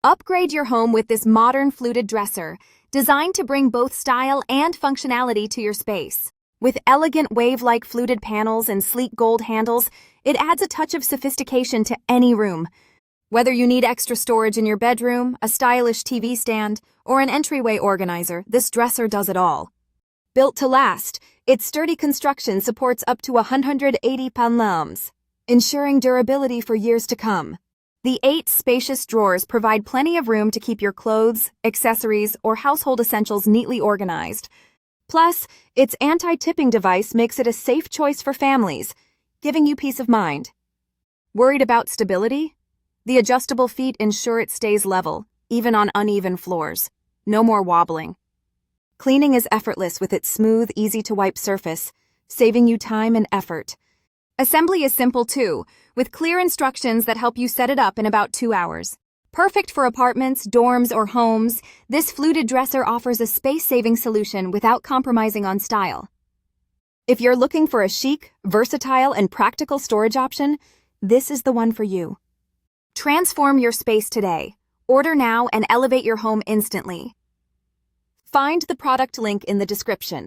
Upgrade your home with this modern fluted dresser, designed to bring both style and functionality to your space. With elegant wave-like fluted panels and sleek gold handles, it adds a touch of sophistication to any room. Whether you need extra storage in your bedroom, a stylish TV stand, or an entryway organizer, this dresser does it all. Built to last, its sturdy construction supports up to 180 pounds, ensuring durability for years to come. The 8 spacious drawers provide plenty of room to keep your clothes, accessories, or household essentials neatly organized. Plus, its anti-tipping device makes it a safe choice for families, giving you peace of mind. Worried about stability? The adjustable feet ensure it stays level, even on uneven floors. No more wobbling. Cleaning is effortless with its smooth, easy-to-wipe surface, saving you time and effort. Assembly is simple too, with clear instructions that help you set it up in about 2 hours. Perfect for apartments, dorms, or homes, this fluted dresser offers a space-saving solution without compromising on style. If you're looking for a chic, versatile, and practical storage option, this is the one for you. Transform your space today. Order now and elevate your home instantly. Find the product link in the description.